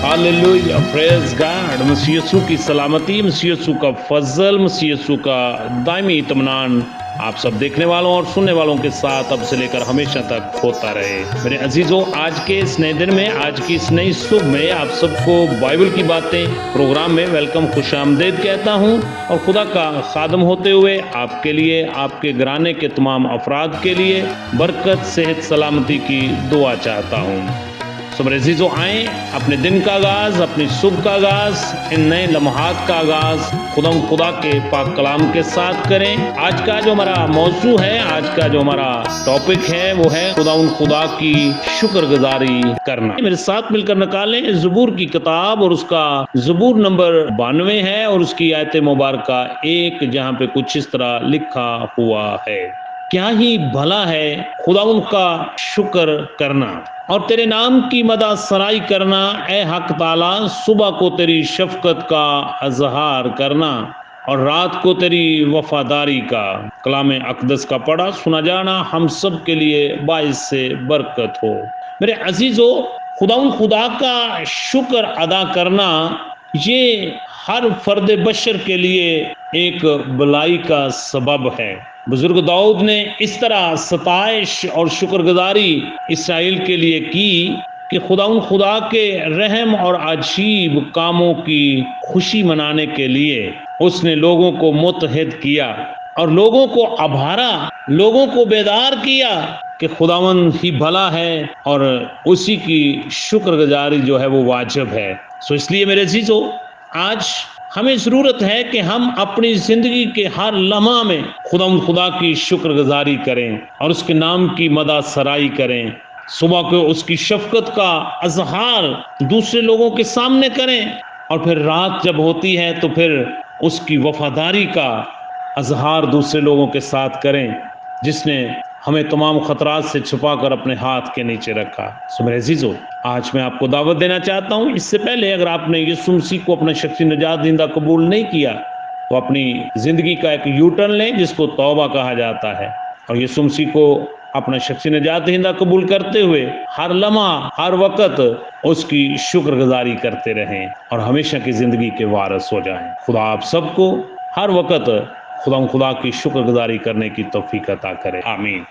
Hallelujah, praise God. मसीह यीशु की सलामती, मसीह यीशु का फजल, मसीह यीशु का दायमी इत्मीनान आप सब देखने वालों और सुनने वालों के साथ अब से लेकर हमेशा तक होता रहे। मेरे अजीजों, आज के इस नए दिन में, आज की इस नई सुबह में आप सबको बाइबल की बातें प्रोग्राम में वेलकम, खुशामदीद कहता हूं और खुदा का खादम होते हुए आपके लिए, आपके घराने के तमाम अफराद के लिए बरकत, सेहत, सलामती की दुआ चाहता हूं। मेरे अजीजों, आए अपने दिन का आगाज, अपनी सुबह का आगाज, इन नए लम्हात का आगाज खुदा के पाक कलाम के साथ करें। आज का जो हमारा मौजू है, आज का जो हमारा टॉपिक है, वो है खुदा की शुक्रगुजारी करना। मेरे साथ मिलकर निकालें ज़बूर की किताब, और उसका ज़बूर नंबर 92 है और उसकी आयत मुबारका 1, जहाँ पे कुछ इस तरह लिखा हुआ है, क्या ही भला है खुदावंद का शुक्र करना और तेरे नाम की मदा सराई करना, ए हक ताला, सुबह को तेरी शफकत का अजहार करना और रात को तेरी वफादारी का। कलाम अक़दस का पढ़ा सुना जाना हम सब के लिए बाइस से बरकत हो। मेरे अजीजों, खुदा का शुक्र अदा करना ये हर फर्द बशर के लिए एक भलाई का सबब है। बुजुर्ग दाऊद ने इस तरह सताइश और शुक्रगुजारी इसराइल के लिए की कि खुदा के रहम और अजीब कामों की खुशी मनाने के लिए उसने लोगों को मुत्तहिद किया और लोगों को आभारा, लोगों को बेदार किया कि खुदावंद ही भला है और उसी की शुक्रगुजारी जो है वो वाजिब है। सो इसलिए मेरे अजीजों, आज हमें ज़रूरत है कि हम अपनी ज़िंदगी के हर लम्हा में खुदा की शुक्रगुजारी करें और उसके नाम की मदा सराई करें। सुबह को उसकी शफकत का अजहार दूसरे लोगों के सामने करें और फिर रात जब होती है तो फिर उसकी वफादारी का अजहार दूसरे लोगों के साथ करें, जिसने हमें तमाम खतरात से छुपा कर अपने हाथ के नीचे रखा। सो मेरे अजीजों, आज मैं आपको दावत देना चाहता हूँ, इससे पहले अगर आपने यीशु मसीह को अपना शख्सी निजात दहिंदा कबूल नहीं किया तो अपनी ज़िंदगी का एक यू टर्न लें, जिसको तौबा कहा जाता है, और यीशु मसीह को अपना शख्सी निजात दहिंदा कबूल करते हुए हर लम्हा, हर वक्त उसकी शुक्रगुजारी करते रहें और हमेशा की ज़िंदगी के वारिस हो जाएं। खुदा आप सबको हर वक्त खुदा की शुक्रगुजारी करने की तौफीक अता करे। आमीन।